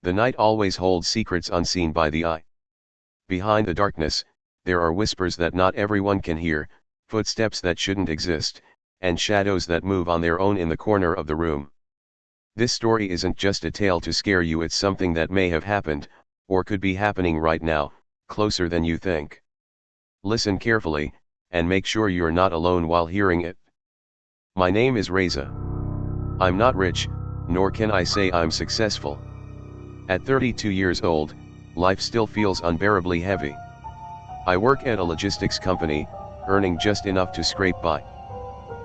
The night always holds secrets unseen by the eye. Behind the darkness, there are whispers that not everyone can hear, footsteps that shouldn't exist, and shadows that move on their own in the corner of the room. This story isn't just a tale to scare you, it's something that may have happened, or could be happening right now, closer than you think. Listen carefully, and make sure you're not alone while hearing it. My name is Reza. I'm not rich, nor can I say I'm successful. At 32 years old, life still feels unbearably heavy. I work at a logistics company, earning just enough to scrape by.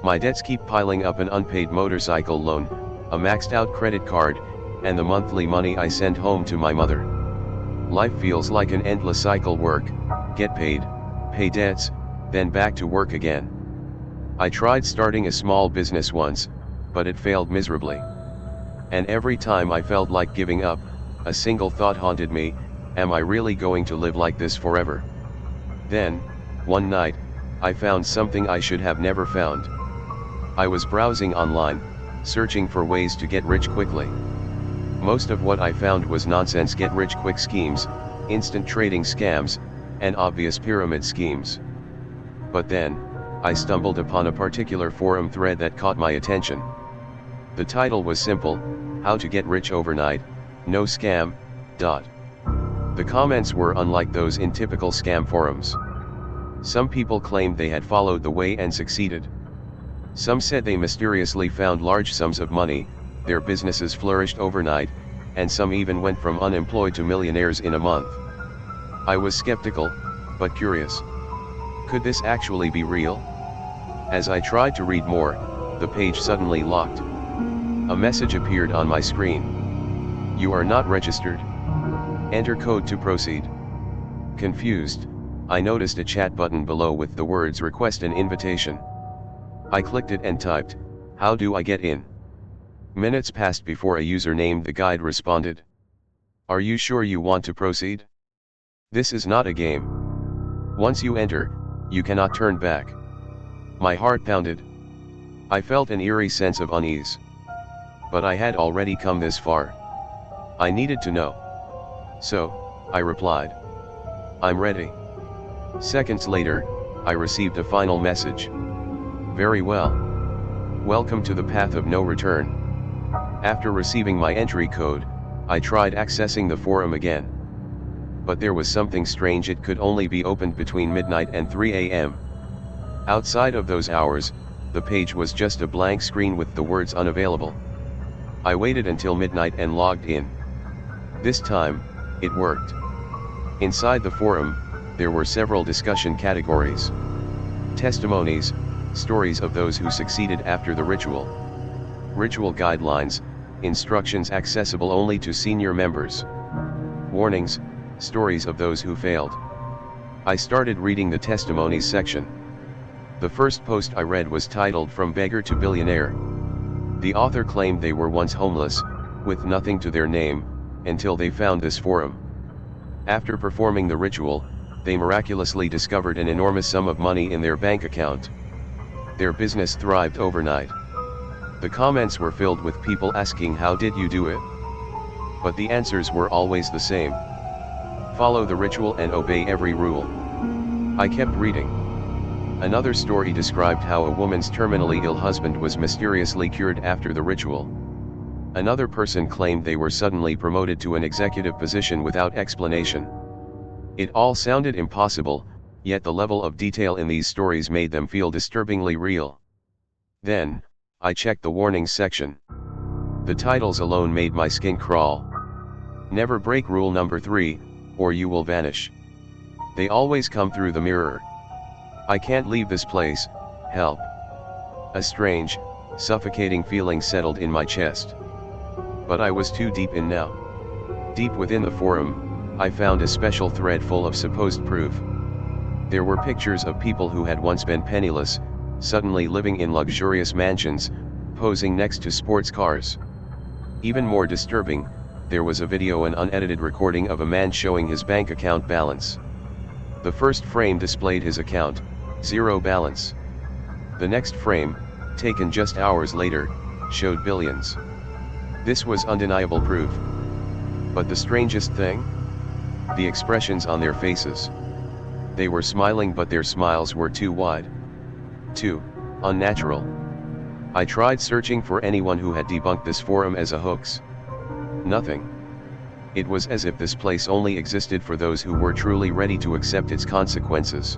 My debts keep piling up: an unpaid motorcycle loan, a maxed out credit card, and the monthly money I send home to my mother. Life feels like an endless cycle: work, get paid, pay debts, then back to work again. I tried starting a small business once, but it failed miserably. And every time I felt like giving up, a single thought haunted me: am I really going to live like this forever? Then, one night, I found something I should have never found. I was browsing online, searching for ways to get rich quickly. Most of what I found was nonsense: get-rich-quick schemes, instant trading scams, and obvious pyramid schemes. But then, I stumbled upon a particular forum thread that caught my attention. The title was simple: How to Get Rich Overnight, No Scam. The comments were unlike those in typical scam forums. Some people claimed they had followed the way and succeeded. Some said they mysteriously found large sums of money, their businesses flourished overnight, and some even went from unemployed to millionaires in a month. I was skeptical, but curious. Could this actually be real? As I tried to read more, the page suddenly locked. A message appeared on my screen. You are not registered. Enter code to proceed. Confused, I noticed a chat button below with the words "Request an invitation." I clicked it and typed, "How do I get in?" Minutes passed before a user named The Guide responded. Are you sure you want to proceed? This is not a game. Once you enter, you cannot turn back. My heart pounded. I felt an eerie sense of unease. But I had already come this far. I needed to know. So, I replied, I'm ready. Seconds later, I received a final message. Very well. Welcome to the path of no return. After receiving my entry code, I tried accessing the forum again. But there was something strange: it could only be opened between midnight and 3 a.m. Outside of those hours, the page was just a blank screen with the words "unavailable." I waited until midnight and logged in. This time, it worked. Inside the forum, there were several discussion categories. Testimonies, stories of those who succeeded after the ritual. Ritual guidelines, instructions accessible only to senior members. Warnings, stories of those who failed. I started reading the testimonies section. The first post I read was titled "From Beggar to Billionaire." The author claimed they were once homeless, with nothing to their name, until they found this forum. After performing the ritual, they miraculously discovered an enormous sum of money in their bank account. Their business thrived overnight. The comments were filled with people asking, "How did you do it?" But the answers were always the same. Follow the ritual and obey every rule. I kept reading. Another story described how a woman's terminally ill husband was mysteriously cured after the ritual. Another person claimed they were suddenly promoted to an executive position without explanation. It all sounded impossible, yet the level of detail in these stories made them feel disturbingly real. Then, I checked the warnings section. The titles alone made my skin crawl. Never break rule number 3, or you will vanish. They always come through the mirror. I can't leave this place, help. A strange, suffocating feeling settled in my chest. But I was too deep in now. Deep within the forum, I found a special thread full of supposed proof. There were pictures of people who had once been penniless, suddenly living in luxurious mansions, posing next to sports cars. Even more disturbing, there was a video, an unedited recording of a man showing his bank account balance. The first frame displayed his account, zero balance. The next frame, taken just hours later, showed billions. This was undeniable proof. But the strangest thing? The expressions on their faces. They were smiling, but their smiles were too wide. Too unnatural. I tried searching for anyone who had debunked this forum as a hoax. Nothing. It was as if this place only existed for those who were truly ready to accept its consequences.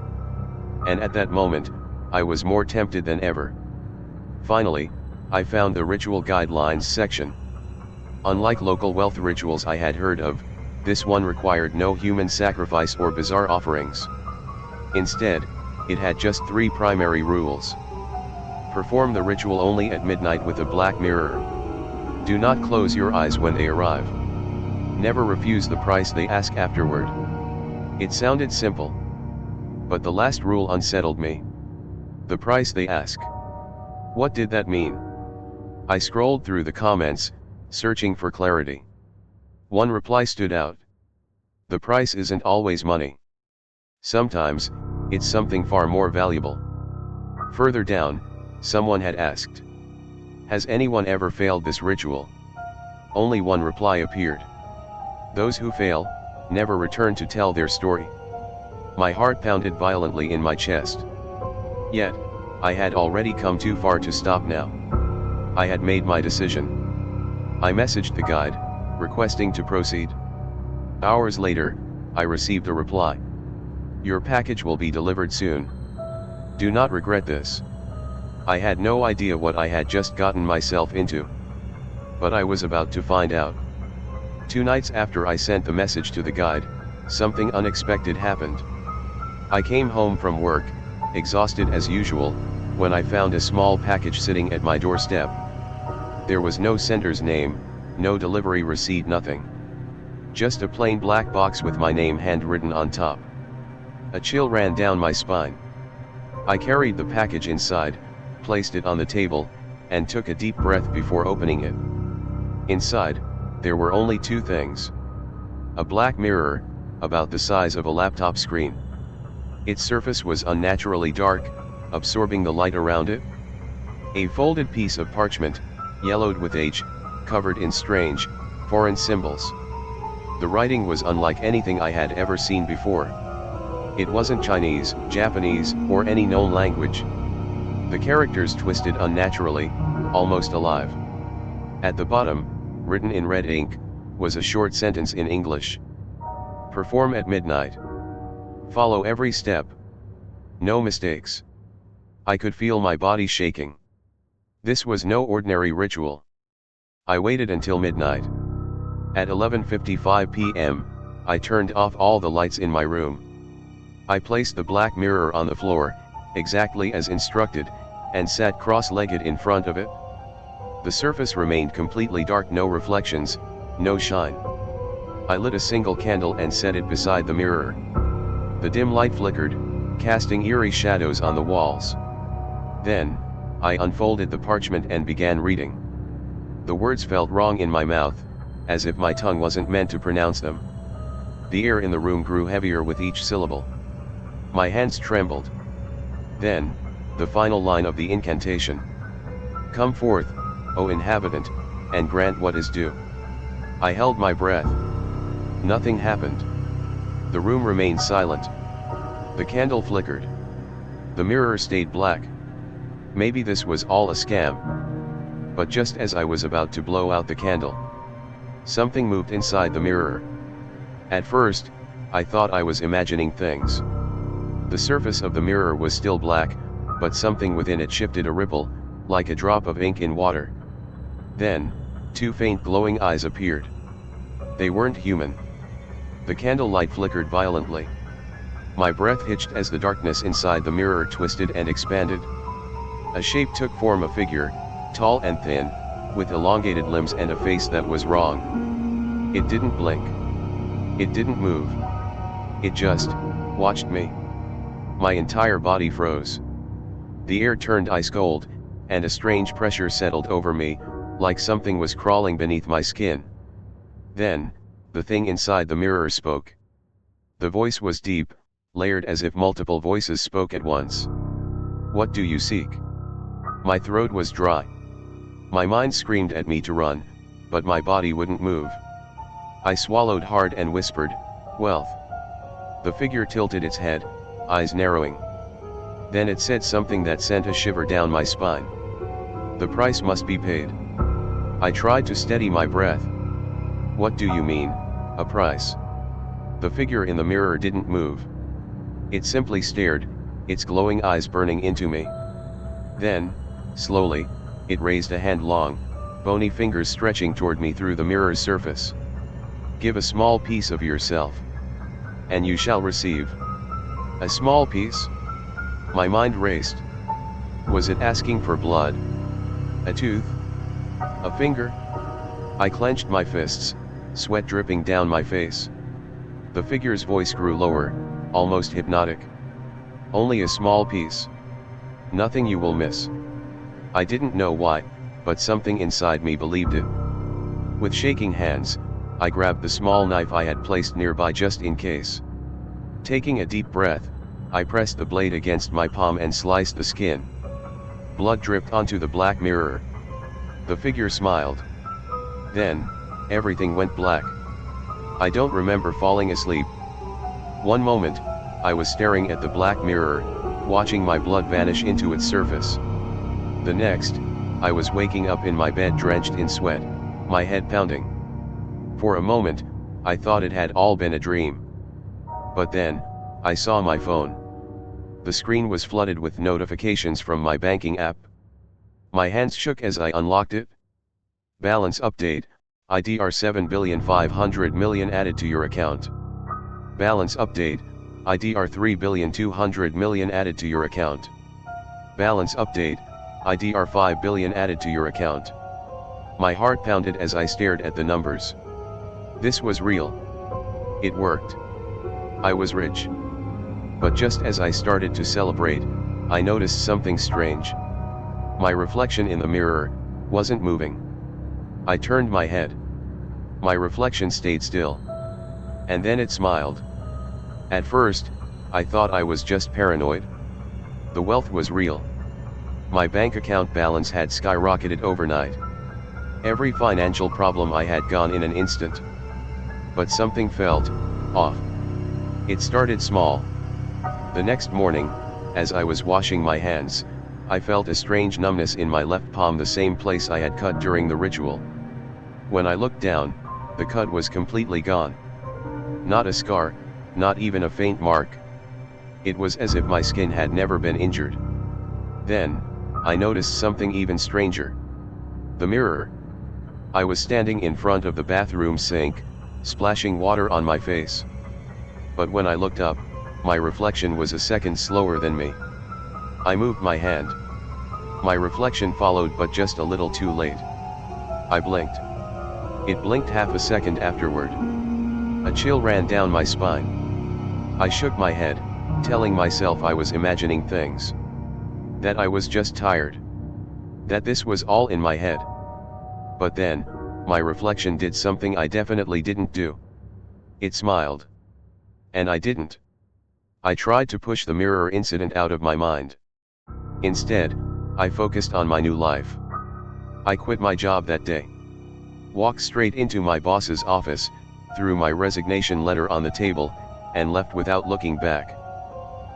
And at that moment, I was more tempted than ever. Finally, I found the ritual guidelines section. Unlike local wealth rituals I had heard of, this one required no human sacrifice or bizarre offerings. Instead, it had just 3 primary rules. Perform the ritual only at midnight with a black mirror. Do not close your eyes when they arrive. Never refuse the price they ask afterward. It sounded simple. But the last rule unsettled me. The price they ask. What did that mean? I scrolled through the comments, searching for clarity. One reply stood out. The price isn't always money. Sometimes, it's something far more valuable. Further down, someone had asked, has anyone ever failed this ritual? Only one reply appeared. Those who fail, never return to tell their story. My heart pounded violently in my chest. Yet, I had already come too far to stop now. I had made my decision. I messaged the guide, requesting to proceed. Hours later, I received a reply. Your package will be delivered soon. Do not regret this. I had no idea what I had just gotten myself into. But I was about to find out. 2 nights after I sent the message to the guide, something unexpected happened. I came home from work, exhausted as usual, when I found a small package sitting at my doorstep. There was no sender's name, no delivery receipt, nothing. Just a plain black box with my name handwritten on top. A chill ran down my spine. I carried the package inside, placed it on the table, and took a deep breath before opening it. Inside, there were only 2 things. A black mirror, about the size of a laptop screen. Its surface was unnaturally dark, absorbing the light around it. A folded piece of parchment, yellowed with age, covered in strange, foreign symbols. The writing was unlike anything I had ever seen before. It wasn't Chinese, Japanese, or any known language. The characters twisted unnaturally, almost alive. At the bottom, written in red ink, was a short sentence in English. Perform at midnight. Follow every step. No mistakes. I could feel my body shaking. This was no ordinary ritual. I waited until midnight. At 11:55 p.m., I turned off all the lights in my room. I placed the black mirror on the floor, exactly as instructed, and sat cross-legged in front of it. The surface remained completely dark, no reflections, no shine. I lit a single candle and set it beside the mirror. The dim light flickered, casting eerie shadows on the walls. Then, I unfolded the parchment and began reading. The words felt wrong in my mouth, as if my tongue wasn't meant to pronounce them. The air in the room grew heavier with each syllable. My hands trembled. Then, the final line of the incantation. Come forth, O inhabitant, and grant what is due. I held my breath. Nothing happened. The room remained silent. The candle flickered. The mirror stayed black. Maybe this was all a scam. But just as I was about to blow out the candle, something moved inside the mirror. At first, I thought I was imagining things. The surface of the mirror was still black, but something within it shifted, a ripple, like a drop of ink in water. Then, 2 faint glowing eyes appeared. They weren't human. The candlelight flickered violently. My breath hitched as the darkness inside the mirror twisted and expanded. A shape took form, a figure, tall and thin, with elongated limbs and a face that was wrong. It didn't blink. It didn't move. It just watched me. My entire body froze. The air turned ice cold, and a strange pressure settled over me, like something was crawling beneath my skin. Then, the thing inside the mirror spoke. The voice was deep, layered as if multiple voices spoke at once. What do you seek? My throat was dry. My mind screamed at me to run, but my body wouldn't move. I swallowed hard and whispered, "Wealth." The figure tilted its head, eyes narrowing. Then it said something that sent a shiver down my spine. "The price must be paid." I tried to steady my breath. "What do you mean, a price?" The figure in the mirror didn't move. It simply stared, its glowing eyes burning into me. Then, slowly, it raised a hand, long, bony fingers stretching toward me through the mirror's surface. "Give a small piece of yourself, and you shall receive." A small piece? My mind raced. Was it asking for blood? A tooth? A finger? I clenched my fists, sweat dripping down my face. The figure's voice grew lower, almost hypnotic. "Only a small piece. Nothing you will miss." I didn't know why, but something inside me believed it. With shaking hands, I grabbed the small knife I had placed nearby just in case. Taking a deep breath, I pressed the blade against my palm and sliced the skin. Blood dripped onto the black mirror. The figure smiled. Then, everything went black. I don't remember falling asleep. One moment, I was staring at the black mirror, watching my blood vanish into its surface. The next, I was waking up in my bed drenched in sweat, my head pounding. For a moment, I thought it had all been a dream. But then, I saw my phone. The screen was flooded with notifications from my banking app. My hands shook as I unlocked it. "Balance update, IDR 7,500,000,000 added to your account." "Balance update, IDR 3,200,000,000 added to your account." "Balance update, IDR 5 billion added to your account." My heart pounded as I stared at the numbers. This was real. It worked. I was rich. But just as I started to celebrate, I noticed something strange. My reflection in the mirror wasn't moving. I turned my head. My reflection stayed still. And then it smiled. At first, I thought I was just paranoid. The wealth was real. My bank account balance had skyrocketed overnight. Every financial problem I had gone in an instant. But something felt off. It started small. The next morning, as I was washing my hands, I felt a strange numbness in my left palm, the same place I had cut during the ritual. When I looked down, the cut was completely gone. Not a scar, not even a faint mark. It was as if my skin had never been injured. Then, I noticed something even stranger. The mirror. I was standing in front of the bathroom sink, splashing water on my face. But when I looked up, my reflection was a second slower than me. I moved my hand. My reflection followed, but just a little too late. I blinked. It blinked half a second afterward. A chill ran down my spine. I shook my head, telling myself I was imagining things. That I was just tired. That this was all in my head. But then, my reflection did something I definitely didn't do. It smiled. And I didn't. I tried to push the mirror incident out of my mind. Instead, I focused on my new life. I quit my job that day. Walked straight into my boss's office, threw my resignation letter on the table, and left without looking back.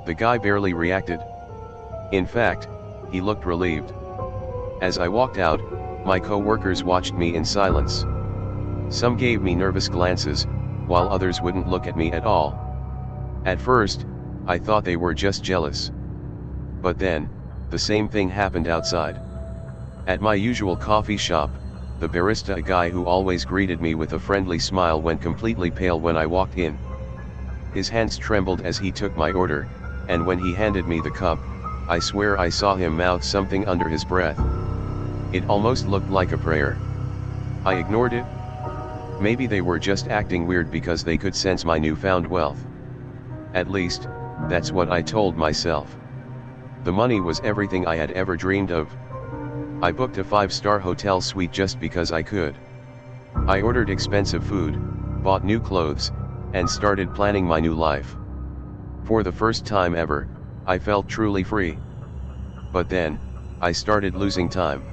The guy barely reacted. In fact, he looked relieved. As I walked out, my co-workers watched me in silence. Some gave me nervous glances, while others wouldn't look at me at all. At first, I thought they were just jealous. But then, the same thing happened outside. At my usual coffee shop, the barista, a guy who always greeted me with a friendly smile, went completely pale when I walked in. His hands trembled as he took my order, and when he handed me the cup, I swear I saw him mouth something under his breath. It almost looked like a prayer. I ignored it. Maybe they were just acting weird because they could sense my newfound wealth. At least, that's what I told myself. The money was everything I had ever dreamed of. I booked a 5-star hotel suite just because I could. I ordered expensive food, bought new clothes, and started planning my new life. For the first time ever, I felt truly free. But then, I started losing time.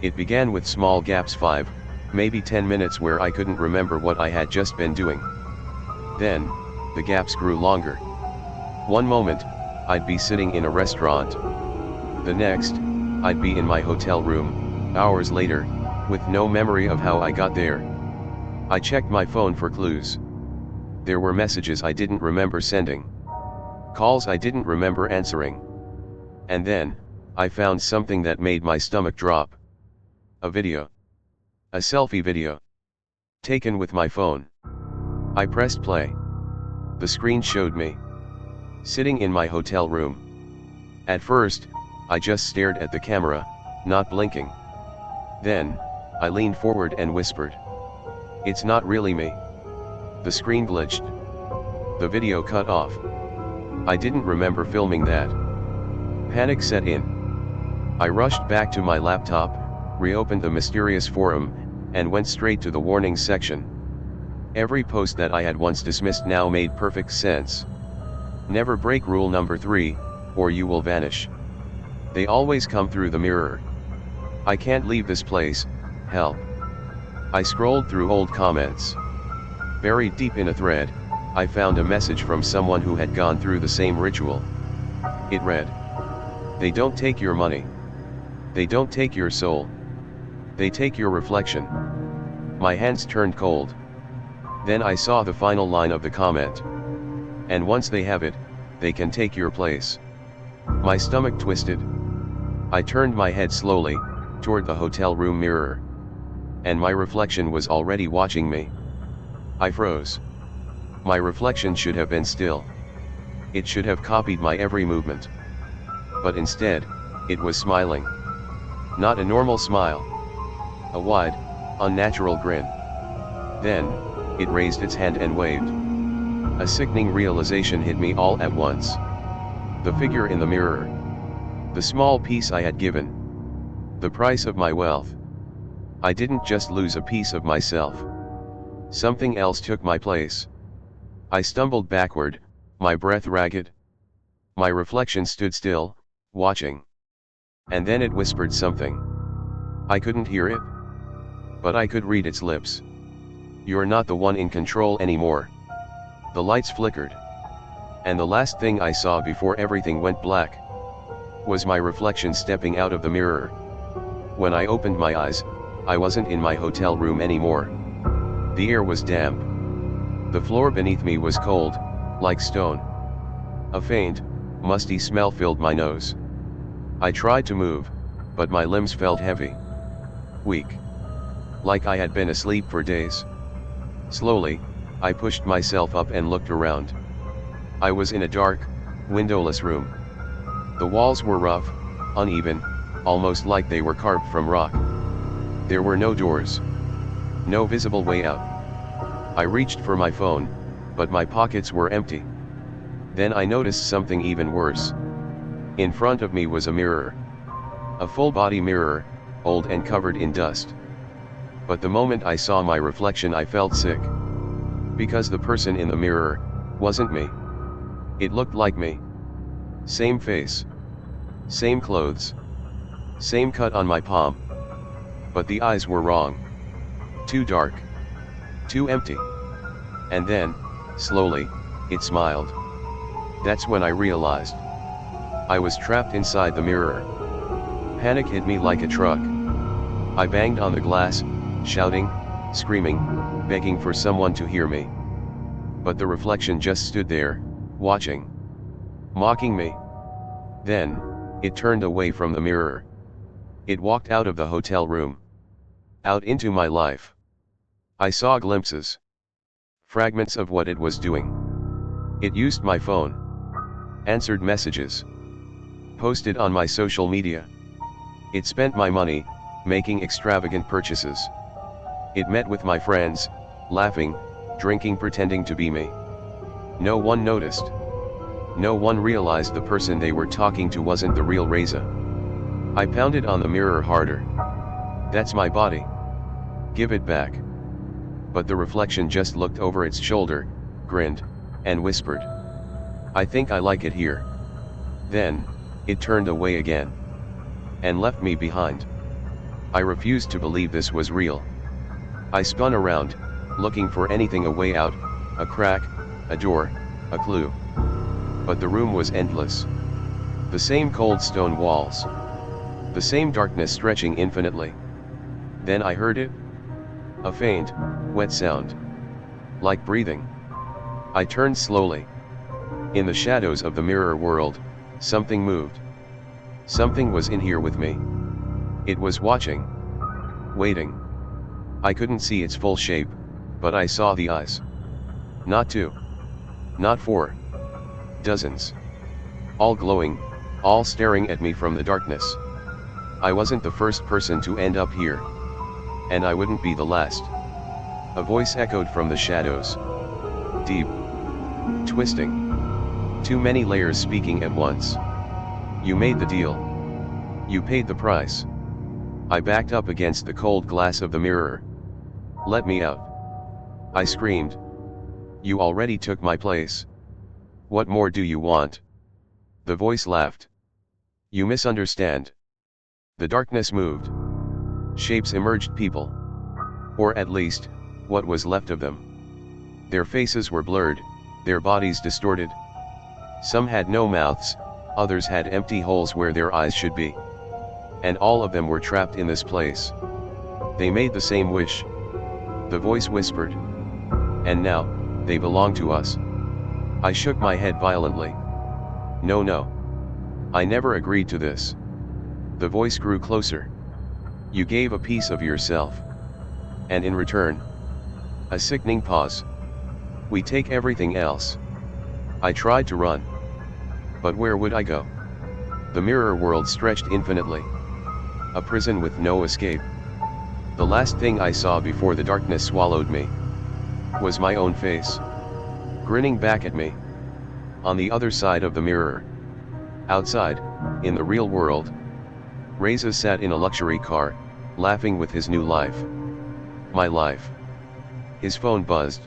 It began with small gaps: 5, Maybe 10 minutes where I couldn't remember what I had just been doing. Then, the gaps grew longer. One moment, I'd be sitting in a restaurant. The next, I'd be in my hotel room, hours later, with no memory of how I got there. I checked my phone for clues. There were messages I didn't remember sending. Calls I didn't remember answering. And then, I found something that made my stomach drop. A video. A selfie video. Taken with my phone. I pressed play. The screen showed me sitting in my hotel room. At first, I just stared at the camera, not blinking. Then, I leaned forward and whispered, "It's not really me." The screen glitched. The video cut off. I didn't remember filming that. Panic set in. I rushed back to my laptop, reopened the mysterious forum, and went straight to the warnings section. Every post that I had once dismissed now made perfect sense. Never break rule number 3, or you will vanish. They always come through the mirror. I can't leave this place, help. I scrolled through old comments. Buried deep in a thread, I found a message from someone who had gone through the same ritual. It read, "They don't take your money. They don't take your soul. They take your reflection." My hands turned cold. Then I saw the final line of the comment. "And once they have it, they can take your place." My stomach twisted. I turned my head slowly, toward the hotel room mirror. And my reflection was already watching me. I froze. My reflection should have been still. It should have copied my every movement. But instead, it was smiling. Not a normal smile. A wide, unnatural grin. Then, it raised its hand and waved. A sickening realization hit me all at once. The figure in the mirror. The small piece I had given. The price of my wealth. I didn't just lose a piece of myself. Something else took my place. I stumbled backward, my breath ragged. My reflection stood still, watching. And then it whispered something. I couldn't hear it. But I could read its lips. "You're not the one in control anymore." The lights flickered. And the last thing I saw before everything went black was my reflection stepping out of the mirror. When I opened my eyes, I wasn't in my hotel room anymore. The air was damp. The floor beneath me was cold, like stone. A faint, musty smell filled my nose. I tried to move, but my limbs felt heavy. Weak. Like I had been asleep for days. Slowly, I pushed myself up and looked around. I was in a dark, windowless room. The walls were rough, uneven, almost like they were carved from rock. There were no doors. No visible way out. I reached for my phone, but my pockets were empty. Then I noticed something even worse. In front of me was a mirror. A full-body mirror, old and covered in dust. But the moment I saw my reflection I felt sick. Because the person in the mirror wasn't me. It looked like me. Same face. Same clothes. Same cut on my palm. But the eyes were wrong. Too dark. Too empty. And then, slowly, it smiled. That's when I realized I was trapped inside the mirror. Panic hit me like a truck. I banged on the glass, shouting, screaming, begging for someone to hear me. But the reflection just stood there, watching. Mocking me. Then, it turned away from the mirror. It walked out of the hotel room. Out into my life. I saw glimpses. Fragments of what it was doing. It used my phone. Answered messages. Posted on my social media. It spent my money, making extravagant purchases. It met with my friends, laughing, drinking, pretending to be me. No one noticed. No one realized the person they were talking to wasn't the real Reza. I pounded on the mirror harder. That's my body. Give it back. But the reflection just looked over its shoulder, grinned, and whispered, "I think I like it here." Then, it turned away again. And left me behind. I refused to believe this was real. I spun around, looking for anything, a way out, a crack, a door, a clue. But the room was endless. The same cold stone walls. The same darkness stretching infinitely. Then I heard it. A faint, wet sound. Like breathing. I turned slowly. In the shadows of the mirror world, something moved. Something was in here with me. It was watching. Waiting. I couldn't see its full shape, but I saw the eyes. Not two. Not four. Dozens. All glowing, all staring at me from the darkness. I wasn't the first person to end up here. And I wouldn't be the last. A voice echoed from the shadows. Deep. Twisting. Too many layers speaking at once. You made the deal. You paid the price. I backed up against the cold glass of the mirror. Let me out. I screamed. You already took my place. What more do you want? The voice laughed. You misunderstand. The darkness moved. Shapes emerged, people. Or at least, what was left of them. Their faces were blurred, their bodies distorted. Some had no mouths, others had empty holes where their eyes should be. And all of them were trapped in this place. They made the same wish. The voice whispered. And now, they belong to us. I shook my head violently. No, no. I never agreed to this. The voice grew closer. You gave a piece of yourself. And in return. A sickening pause. We take everything else. I tried to run. But where would I go? The mirror world stretched infinitely. A prison with no escape. The last thing I saw before the darkness swallowed me was my own face, grinning back at me. On the other side of the mirror. Outside, in the real world, Reza sat in a luxury car, laughing with his new life. My life. His phone buzzed.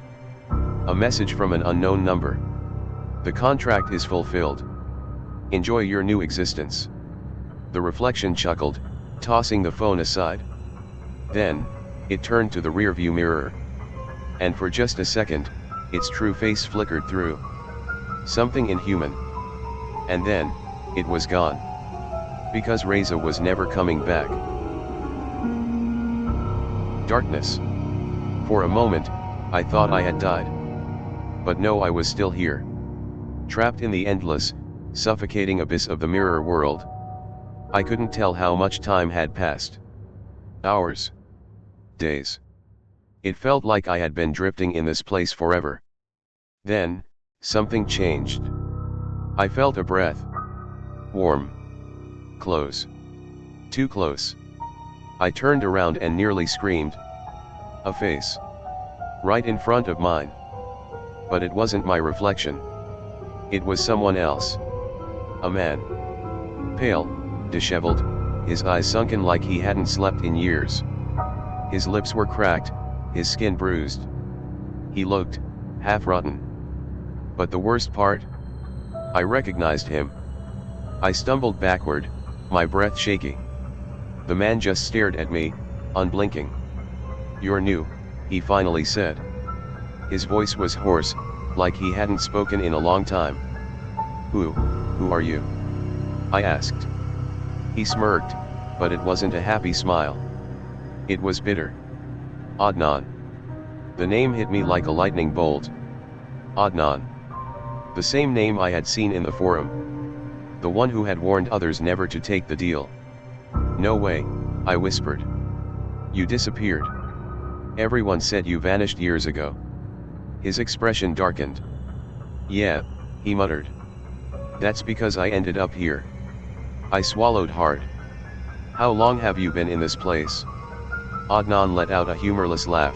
A message from an unknown number. The contract is fulfilled. Enjoy your new existence. The reflection chuckled, tossing the phone aside. Then, it turned to the rearview mirror. And for just a second, its true face flickered through. Something inhuman. And then, it was gone. Because Reza was never coming back. Darkness. For a moment, I thought I had died. But no, I was still here. Trapped in the endless, suffocating abyss of the mirror world. I couldn't tell how much time had passed. Hours. Days. It felt like I had been drifting in this place forever. Then, something changed. I felt a breath. Warm. Close. Too close. I turned around and nearly screamed. A face. Right in front of mine. But it wasn't my reflection. It was someone else. A man. Pale, disheveled, his eyes sunken like he hadn't slept in years. His lips were cracked, his skin bruised. He looked half-rotten. But the worst part? I recognized him. I stumbled backward, my breath shaky. The man just stared at me, unblinking. You're new, he finally said. His voice was hoarse, like he hadn't spoken in a long time. Who are you? I asked. He smirked, but it wasn't a happy smile. It was bitter. Adnan. The name hit me like a lightning bolt. Adnan. The same name I had seen in the forum. The one who had warned others never to take the deal. No way, I whispered. You disappeared. Everyone said you vanished years ago. His expression darkened. Yeah, he muttered. That's because I ended up here. I swallowed hard. How long have you been in this place? Adnan let out a humorless laugh.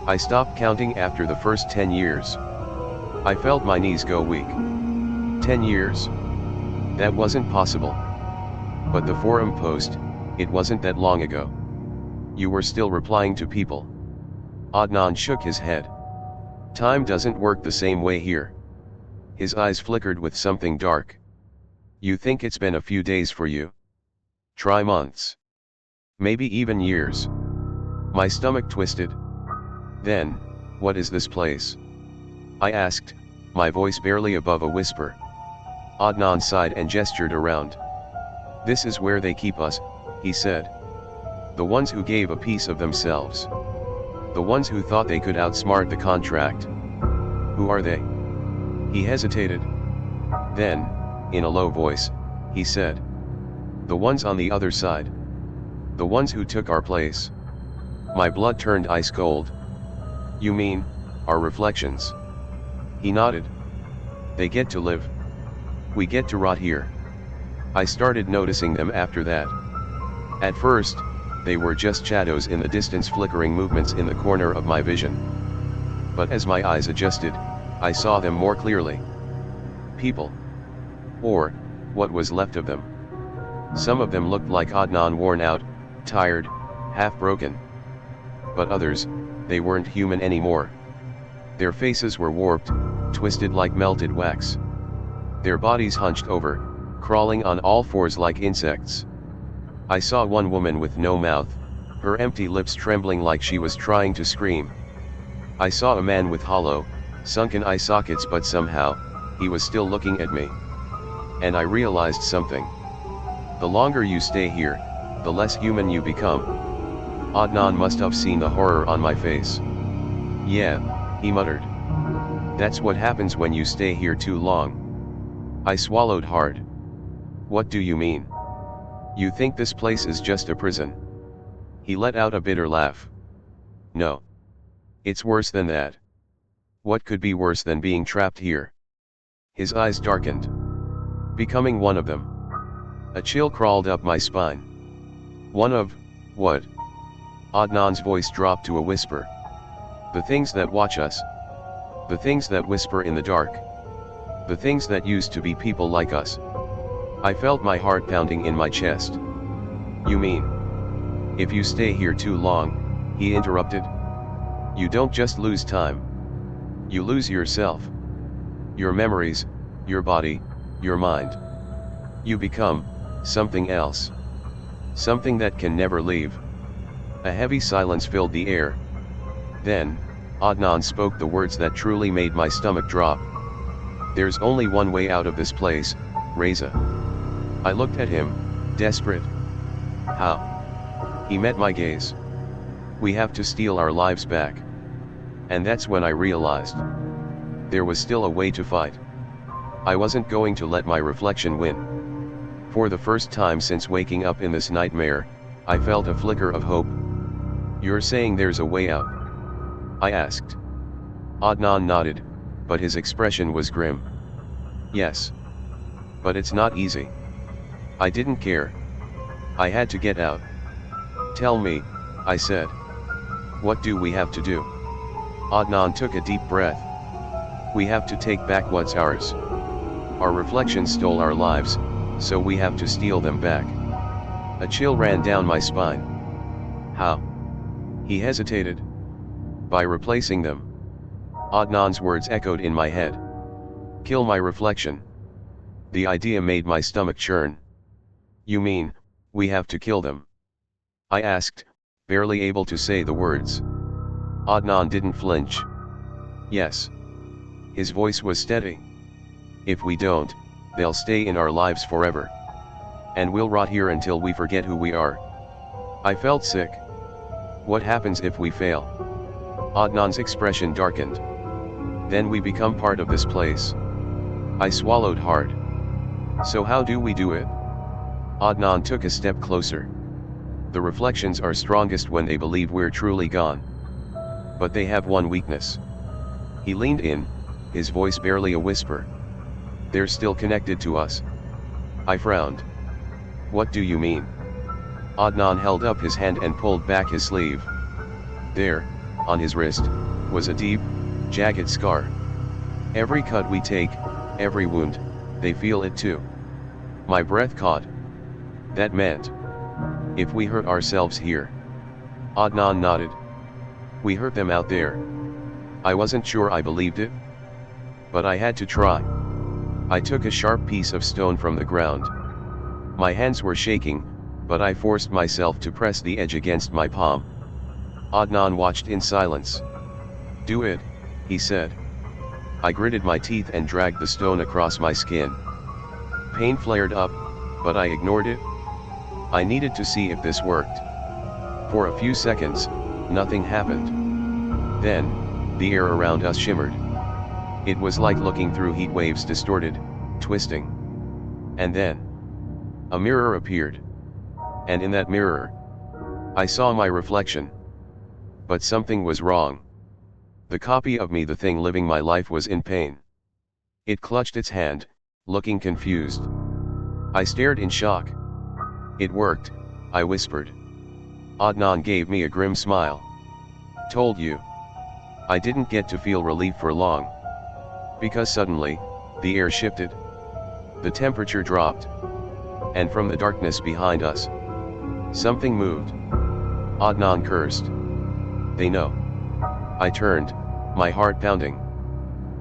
I stopped counting after the first 10 years. I felt my knees go weak. 10 years? That wasn't possible. But the forum post, it wasn't that long ago. You were still replying to people. Adnan shook his head. Time doesn't work the same way here. His eyes flickered with something dark. You think it's been a few days for you? Try months. Maybe even years. My stomach twisted. Then, what is this place? I asked, my voice barely above a whisper. Adnan sighed and gestured around. This is where they keep us, he said. The ones who gave a piece of themselves. The ones who thought they could outsmart the contract. Who are they? He hesitated. Then, in a low voice, he said. The ones on the other side. The ones who took our place. My blood turned ice cold. You mean, our reflections? He nodded. They get to live. We get to rot here. I started noticing them after that. At first, they were just shadows in the distance, flickering movements in the corner of my vision. But as my eyes adjusted, I saw them more clearly. People. Or, what was left of them. Some of them looked like Adnan, worn out, tired, half broken. But others, they weren't human anymore. Their faces were warped, twisted like melted wax. Their bodies hunched over, crawling on all fours like insects. I saw one woman with no mouth, her empty lips trembling like she was trying to scream. I saw a man with hollow, sunken eye sockets, but somehow, he was still looking at me. And I realized something. The longer you stay here, the less human you become. Adnan must have seen the horror on my face. Yeah, he muttered. That's what happens when you stay here too long. I swallowed hard. What do you mean? You think this place is just a prison? He let out a bitter laugh. No. It's worse than that. What could be worse than being trapped here? His eyes darkened. Becoming one of them. A chill crawled up my spine. One of, what? Adnan's voice dropped to a whisper. The things that watch us. The things that whisper in the dark. The things that used to be people like us. I felt my heart pounding in my chest. You mean? If you stay here too long, he interrupted. You don't just lose time. You lose yourself. Your memories, your body, your mind. You become something else. Something that can never leave. A heavy silence filled the air. Then, Adnan spoke the words that truly made my stomach drop. There's only one way out of this place, Reza. I looked at him, desperate. How? He met my gaze. We have to steal our lives back. And that's when I realized. There was still a way to fight. I wasn't going to let my reflection win. For the first time since waking up in this nightmare, I felt a flicker of hope. You're saying there's a way out? I asked. Adnan nodded, but his expression was grim. Yes. But it's not easy. I didn't care. I had to get out. Tell me, I said. What do we have to do? Adnan took a deep breath. We have to take back what's ours. Our reflections stole our lives, so we have to steal them back. A chill ran down my spine. How? He hesitated. By replacing them. Adnan's words echoed in my head. Kill my reflection. The idea made my stomach churn. You mean, we have to kill them? I asked, barely able to say the words. Adnan didn't flinch. Yes. His voice was steady. If we don't, they'll stay in our lives forever. And we'll rot here until we forget who we are. I felt sick. What happens if we fail? Adnan's expression darkened. Then we become part of this place. I swallowed hard. So how do we do it? Adnan took a step closer. The reflections are strongest when they believe we're truly gone. But they have one weakness. He leaned in, his voice barely a whisper. They're still connected to us. I frowned. What do you mean? Adnan held up his hand and pulled back his sleeve. There, on his wrist, was a deep, jagged scar. Every cut we take, every wound, they feel it too. My breath caught. That meant, if we hurt ourselves here. Adnan nodded. We hurt them out there. I wasn't sure I believed it. But I had to try. I took a sharp piece of stone from the ground. My hands were shaking, but I forced myself to press the edge against my palm. Adnan watched in silence. "Do it," he said. I gritted my teeth and dragged the stone across my skin. Pain flared up, but I ignored it. I needed to see if this worked. For a few seconds, nothing happened. Then, the air around us shimmered. It was like looking through heat waves, distorted, twisting. And then, a mirror appeared. And in that mirror, I saw my reflection. But something was wrong. The copy of me, the thing living my life, was in pain. It clutched its hand, looking confused. I stared in shock. "It worked," I whispered. Adnan gave me a grim smile. "Told you." I didn't get to feel relief for long. Because suddenly, the air shifted. The temperature dropped. And from the darkness behind us, something moved. Adnan cursed. "They know." I turned, my heart pounding.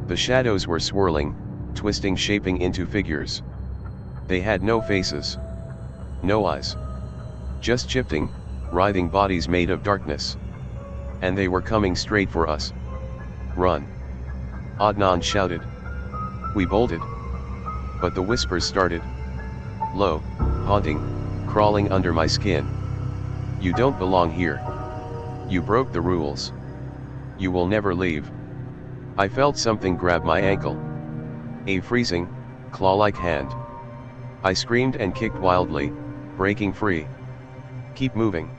The shadows were swirling, twisting, shaping into figures. They had no faces. No eyes. Just shifting, writhing bodies made of darkness. And they were coming straight for us. "Run!" Adnan shouted. We bolted. But the whispers started. Low, haunting, crawling under my skin. "You don't belong here. You broke the rules. You will never leave." I felt something grab my ankle. A freezing, claw-like hand. I screamed and kicked wildly, breaking free. "Keep moving!"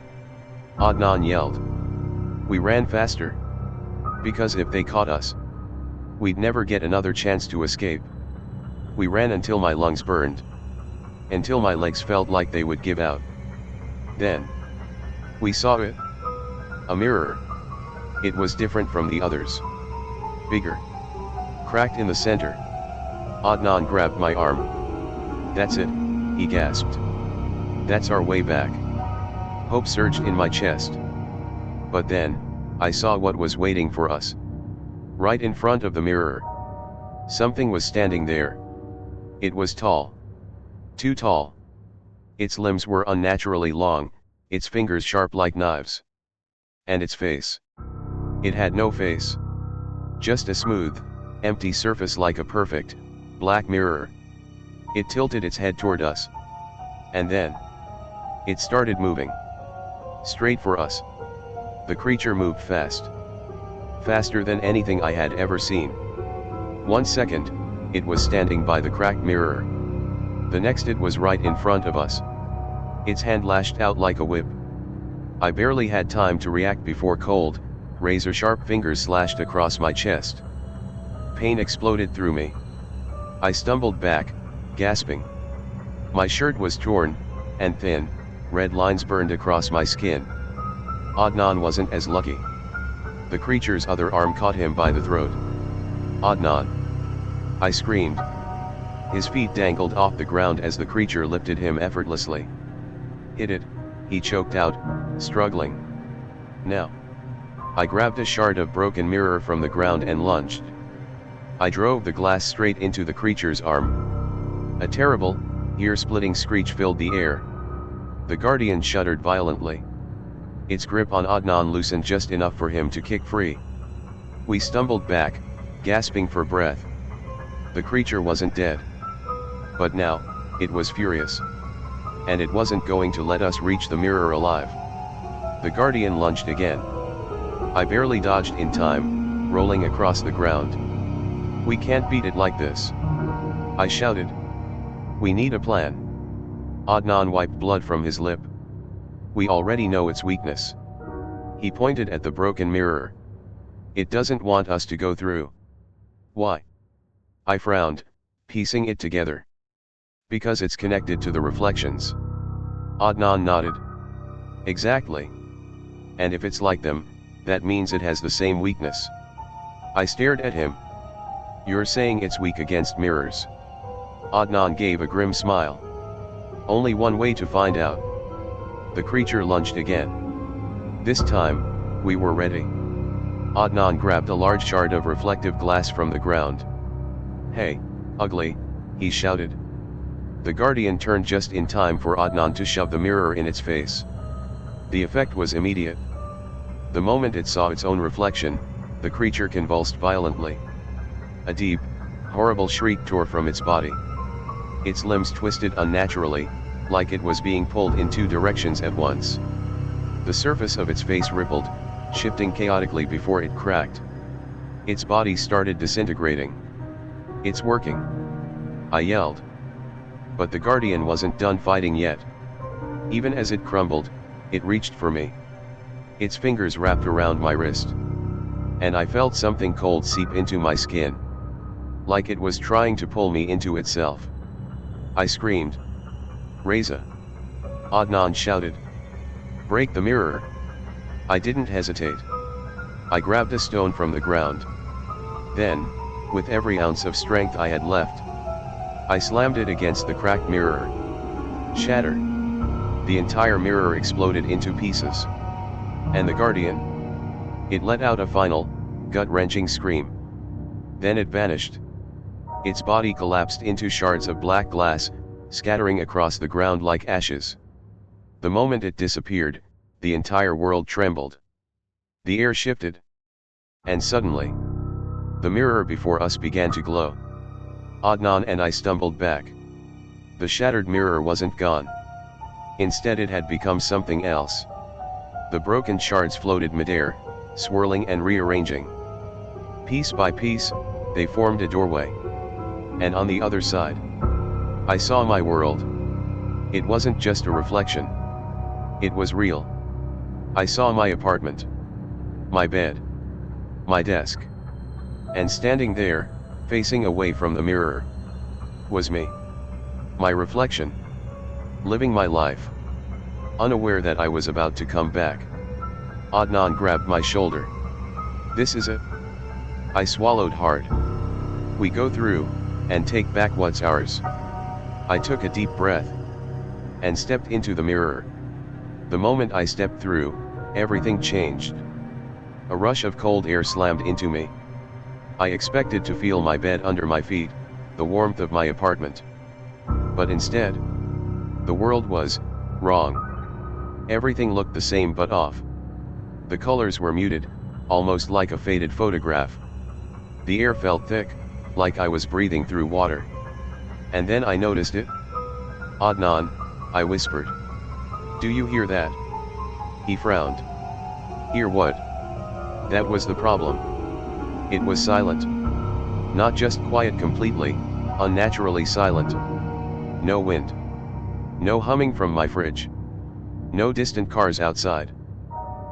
Adnan yelled. We ran faster. Because if they caught us, we'd never get another chance to escape. We ran until my lungs burned. Until my legs felt like they would give out. Then, we saw it. A mirror. It was different from the others. Bigger. Cracked in the center. Adnan grabbed my arm. "That's it," he gasped. "That's our way back." Hope surged in my chest. But then, I saw what was waiting for us. Right in front of the mirror. Something was standing there. It was tall. Too tall. Its limbs were unnaturally long, its fingers sharp like knives. And its face. It had no face. Just a smooth, empty surface like a perfect, black mirror. It tilted its head toward us. And then, it started moving. Straight for us. The creature moved fast. Faster than anything I had ever seen. 1 second, it was standing by the cracked mirror. The next it was right in front of us. Its hand lashed out like a whip. I barely had time to react before cold, razor-sharp fingers slashed across my chest. Pain exploded through me. I stumbled back, gasping. My shirt was torn, and thin, red lines burned across my skin. Adnan wasn't as lucky. The creature's other arm caught him by the throat. "Adnan!" I screamed. His feet dangled off the ground as the creature lifted him effortlessly. "Hit it," he choked out, struggling. "Now." I grabbed a shard of broken mirror from the ground and lunged. I drove the glass straight into the creature's arm. A terrible, ear-splitting screech filled the air. The guardian shuddered violently. Its grip on Adnan loosened just enough for him to kick free. We stumbled back, gasping for breath. The creature wasn't dead. But now, it was furious. And it wasn't going to let us reach the mirror alive. The guardian lunged again. I barely dodged in time, rolling across the ground. "We can't beat it like this," I shouted. "We need a plan." Adnan wiped blood from his lip. "We already know its weakness." He pointed at the broken mirror. "It doesn't want us to go through." "Why?" I frowned, piecing it together. "Because it's connected to the reflections." Adnan nodded. "Exactly. And if it's like them, that means it has the same weakness." I stared at him. "You're saying it's weak against mirrors?" Adnan gave a grim smile. "Only one way to find out." The creature lunged again. This time, we were ready. Adnan grabbed a large shard of reflective glass from the ground. "Hey, ugly," he shouted. The guardian turned just in time for Adnan to shove the mirror in its face. The effect was immediate. The moment it saw its own reflection, the creature convulsed violently. A deep, horrible shriek tore from its body. Its limbs twisted unnaturally, like it was being pulled in two directions at once. The surface of its face rippled, shifting chaotically before it cracked. Its body started disintegrating. "It's working!" I yelled. But the Guardian wasn't done fighting yet. Even as it crumbled, it reached for me. Its fingers wrapped around my wrist. And I felt something cold seep into my skin. Like it was trying to pull me into itself. I screamed. "Reza!" Adnan shouted. "Break the mirror!" I didn't hesitate. I grabbed a stone from the ground. Then, with every ounce of strength I had left, I slammed it against the cracked mirror. Shatter! The entire mirror exploded into pieces. And the Guardian? It let out a final, gut-wrenching scream. Then it vanished. Its body collapsed into shards of black glass, scattering across the ground like ashes. The moment it disappeared, the entire world trembled. The air shifted. And suddenly, the mirror before us began to glow. Adnan and I stumbled back. The shattered mirror wasn't gone. Instead it had become something else. The broken shards floated midair, swirling and rearranging. Piece by piece, they formed a doorway. And on the other side, I saw my world. It wasn't just a reflection. It was real. I saw my apartment, my bed, my desk. And standing there, facing away from the mirror, was me. My reflection. Living my life. Unaware that I was about to come back. Adnan grabbed my shoulder. "This is it." I swallowed hard. "We go through, and take back what's ours." I took a deep breath. And stepped into the mirror. The moment I stepped through, everything changed. A rush of cold air slammed into me. I expected to feel my bed under my feet, the warmth of my apartment. But instead, the world was wrong. Everything looked the same but off. The colors were muted, almost like a faded photograph. The air felt thick, like I was breathing through water. And then I noticed it. "Adnan," I whispered. "Do you hear that?" He frowned. "Hear what?" That was the problem. It was silent. Not just quiet completely, unnaturally silent. No wind. No humming from my fridge. No distant cars outside.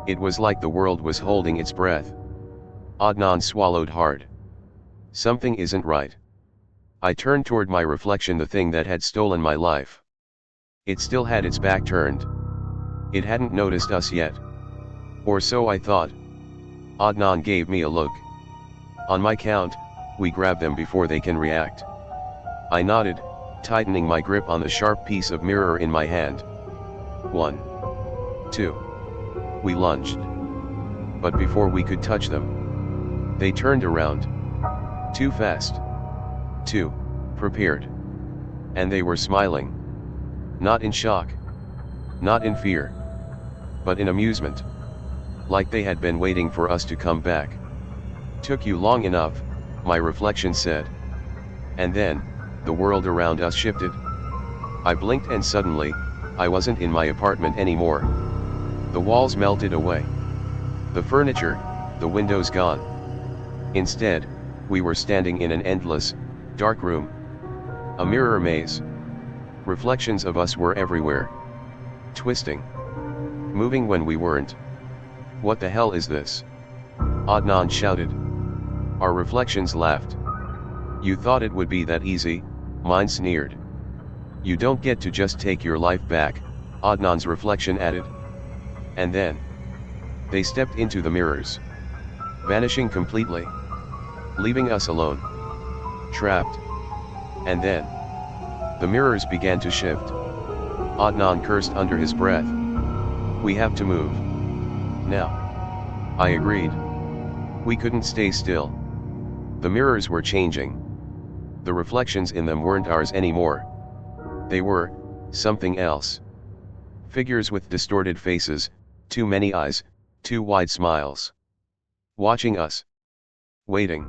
It was like the world was holding its breath. Adnan swallowed hard. Something isn't right. I turned toward my reflection, the thing that had stolen my life. It still had its back turned. It hadn't noticed us yet. Or so I thought. Adnan gave me a look. "On my count, we grab them before they can react." I nodded, tightening my grip on the sharp piece of mirror in my hand. 1, 2. We lunged. But before we could touch them, they turned around. Too fast. Too prepared. And they were smiling. Not in shock. Not in fear. But in amusement. Like they had been waiting for us to come back. "Took you long enough," my reflection said. And then, the world around us shifted. I blinked and suddenly, I wasn't in my apartment anymore. The walls melted away. The furniture, the windows gone. Instead, we were standing in an endless, dark room. A mirror maze. Reflections of us were everywhere. Twisting. Moving when we weren't. "What the hell is this?" Adnan shouted. Our reflections laughed. "You thought it would be that easy," mine sneered. "You don't get to just take your life back," Adnan's reflection added. And then, they stepped into the mirrors. Vanishing completely. Leaving us alone. Trapped. And then, the mirrors began to shift. Adnan cursed under his breath. "We have to move. Now." I agreed. We couldn't stay still. The mirrors were changing. The reflections in them weren't ours anymore. They were something else. Figures with distorted faces, too many eyes, Two wide smiles. Watching us. Waiting.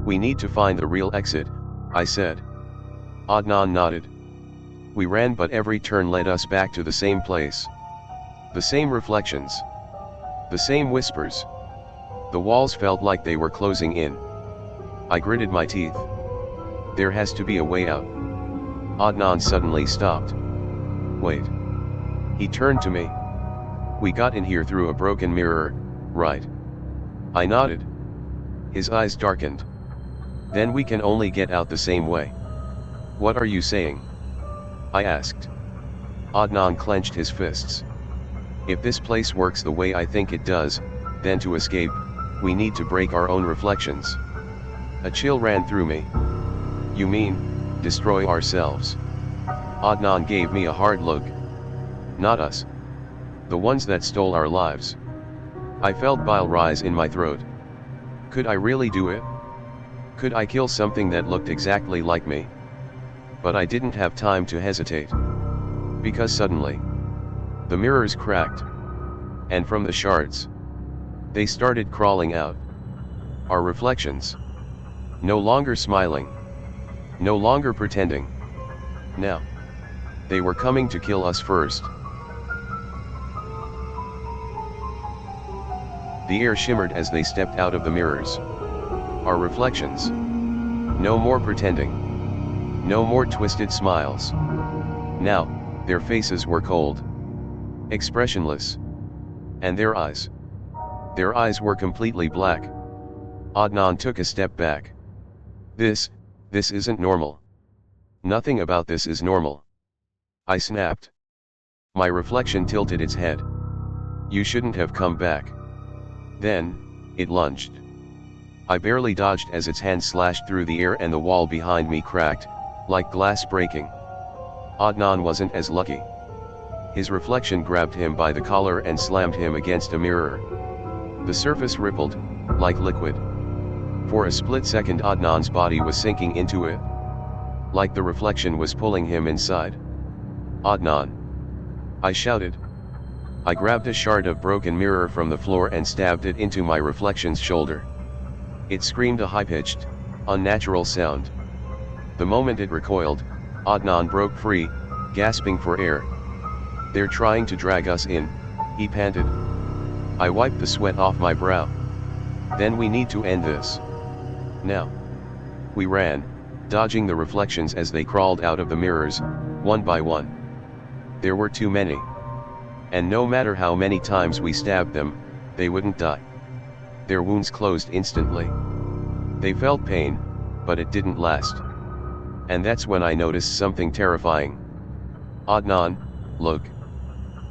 We need to find the real exit, I said. Adnan nodded. We ran, but every turn led us back to the same place. The same reflections. The same whispers. The walls felt like they were closing in. I gritted my teeth. There has to be a way out. Adnan suddenly stopped. Wait. He turned to me. We got in here through a broken mirror, right? I nodded. His eyes darkened. Then we can only get out the same way. What are you saying? I asked. Adnan clenched his fists. If this place works the way I think it does, then to escape, we need to break our own reflections. A chill ran through me. You mean, destroy ourselves? Adnan gave me a hard look. Not us. The ones that stole our lives. I felt bile rise in my throat. Could I really do it? Could I kill something that looked exactly like me? But I didn't have time to hesitate. Because suddenly, the mirrors cracked. And from the shards, they started crawling out. Our reflections. No longer smiling. No longer pretending. Now, they were coming to kill us first. The air shimmered as they stepped out of the mirrors. Our reflections. No more pretending. No more twisted smiles. Now, their faces were cold. Expressionless. And their eyes. Their eyes were completely black. Adnan took a step back. This isn't normal. Nothing about this is normal. I snapped. My reflection tilted its head. You shouldn't have come back. Then, it lunged. I barely dodged as its hand slashed through the air and the wall behind me cracked, like glass breaking. Adnan wasn't as lucky. His reflection grabbed him by the collar and slammed him against a mirror. The surface rippled, like liquid. For a split second Adnan's body was sinking into it. Like the reflection was pulling him inside. Adnan! I shouted. I grabbed a shard of broken mirror from the floor and stabbed it into my reflection's shoulder. It screamed a high-pitched, unnatural sound. The moment it recoiled, Adnan broke free, gasping for air. They're trying to drag us in, he panted. I wiped the sweat off my brow. Then we need to end this. Now. We ran, dodging the reflections as they crawled out of the mirrors, one by one. There were too many. And no matter how many times we stabbed them, they wouldn't die. Their wounds closed instantly. They felt pain, but it didn't last. And that's when I noticed something terrifying. Adnan, look.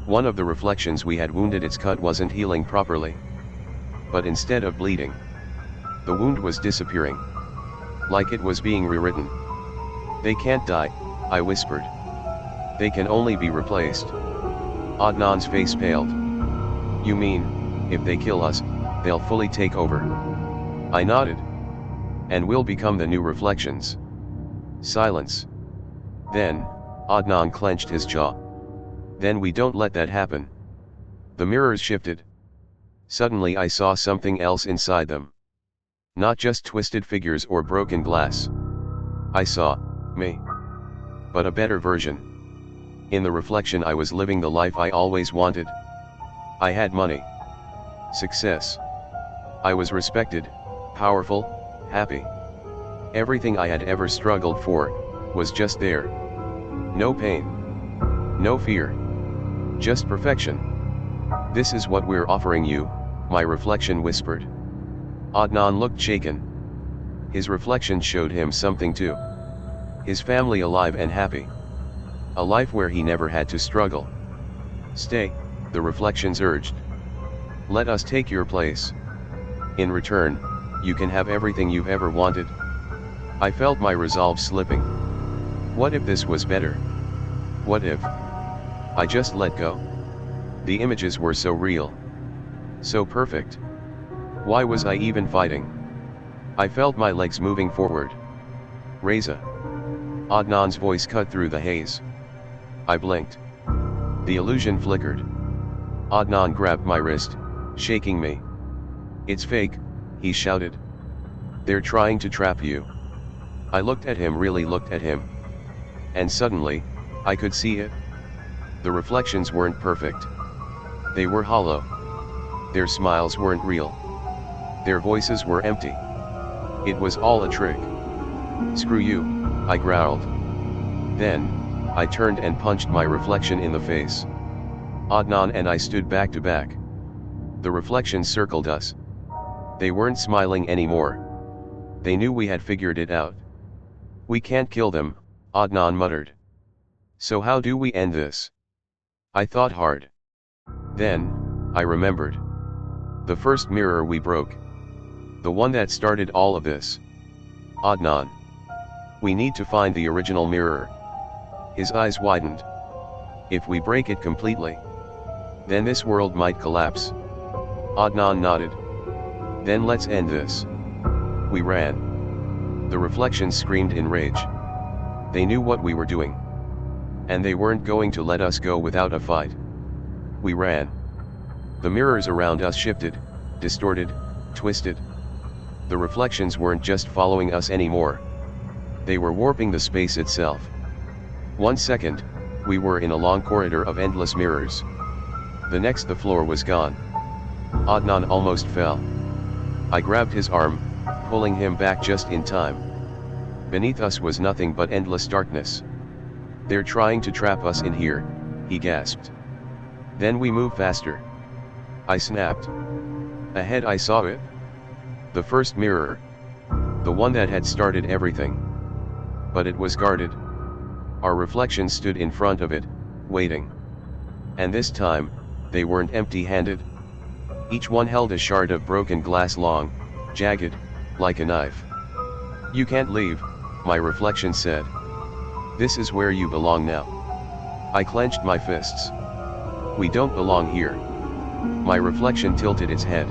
One of the reflections we had wounded, its cut wasn't healing properly. But instead of bleeding, the wound was disappearing. Like it was being rewritten. They can't die, I whispered. They can only be replaced. Adnan's face paled. You mean, if they kill us, they'll fully take over? I nodded. And we'll become the new reflections. Silence. Then, Adnan clenched his jaw. Then we don't let that happen. The mirrors shifted. Suddenly I saw something else inside them. Not just twisted figures or broken glass. I saw me. But a better version. In the reflection I was living the life I always wanted. I had money. Success. I was respected, powerful, happy. Everything I had ever struggled for, was just there. No pain. No fear. Just perfection. This is what we're offering you, my reflection whispered. Adnan looked shaken. His reflection showed him something too. His family alive and happy. A life where he never had to struggle. Stay, the reflections urged. Let us take your place. In return, you can have everything you've ever wanted. I felt my resolve slipping. What if this was better? What if I just let go? The images were so real. So perfect. Why was I even fighting? I felt my legs moving forward. Reza. Adnan's voice cut through the haze. I blinked. The illusion flickered. Adnan grabbed my wrist, shaking me. "It's fake," he shouted. "They're trying to trap you." I looked at him, really looked at him. And suddenly, I could see it. The reflections weren't perfect. They were hollow. Their smiles weren't real. Their voices were empty. It was all a trick. "Screw you," I growled. Then, I turned and punched my reflection in the face. Adnan and I stood back to back. The reflections circled us. They weren't smiling anymore. They knew we had figured it out. "We can't kill them," Adnan muttered. "So how do we end this?" I thought hard. Then, I remembered. The first mirror we broke. The one that started all of this. "Adnan. We need to find the original mirror." His eyes widened. "If we break it completely, then this world might collapse." Adnan nodded. "Then let's end this." We ran. The reflections screamed in rage. They knew what we were doing. And they weren't going to let us go without a fight. We ran. The mirrors around us shifted, distorted, twisted. The reflections weren't just following us anymore. They were warping the space itself. 1 second, we were in a long corridor of endless mirrors. The next, the floor was gone. Adnan almost fell. I grabbed his arm, pulling him back just in time. Beneath us was nothing but endless darkness. "They're trying to trap us in here," he gasped. "Then we move faster," I snapped. Ahead I saw it. The first mirror. The one that had started everything. But it was guarded. Our reflections stood in front of it, waiting. And this time, they weren't empty-handed. Each one held a shard of broken glass, long, jagged, like a knife. "You can't leave," my reflection said. "This is where you belong now." I clenched my fists. "We don't belong here." My reflection tilted its head.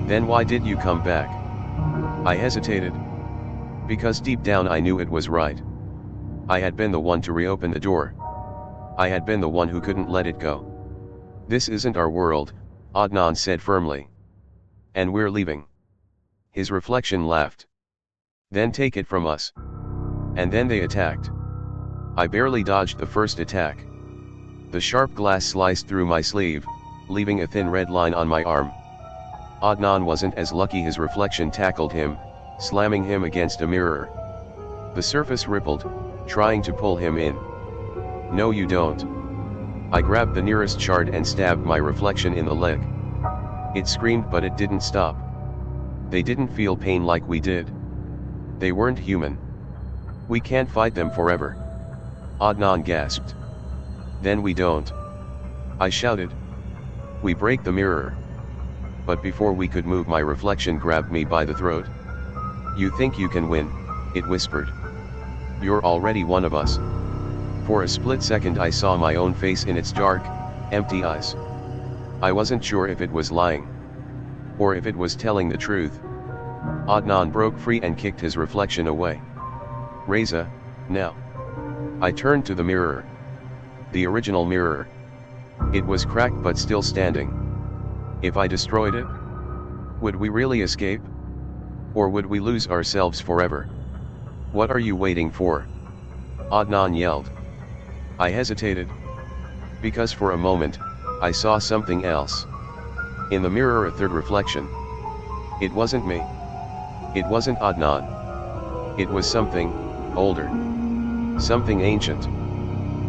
"Then why did you come back?" I hesitated. Because deep down I knew it was right. I had been the one to reopen the door. I had been the one who couldn't let it go. "This isn't our world," Adnan said firmly. "And we're leaving." His reflection laughed. "Then take it from us." And then they attacked. I barely dodged the first attack. The sharp glass sliced through my sleeve, leaving a thin red line on my arm. Adnan wasn't as lucky. His reflection tackled him, slamming him against a mirror. The surface rippled, trying to pull him in. "No, you don't." I grabbed the nearest shard and stabbed my reflection in the leg. It screamed, but it didn't stop. They didn't feel pain like we did. They weren't human. "We can't fight them forever," Adnan gasped. "Then we don't," I shouted. "We break the mirror." But before we could move, my reflection grabbed me by the throat. "You think you can win," it whispered. "You're already one of us." For a split second I saw my own face in its dark, empty eyes. I wasn't sure if it was lying. Or if it was telling the truth. Adnan broke free and kicked his reflection away. "Reza, now." I turned to the mirror. The original mirror. It was cracked but still standing. If I destroyed it, would we really escape? Or would we lose ourselves forever? "What are you waiting for?" Adnan yelled. I hesitated. Because for a moment, I saw something else. In the mirror, a third reflection. It wasn't me. It wasn't Adnan. It was something older. Something ancient.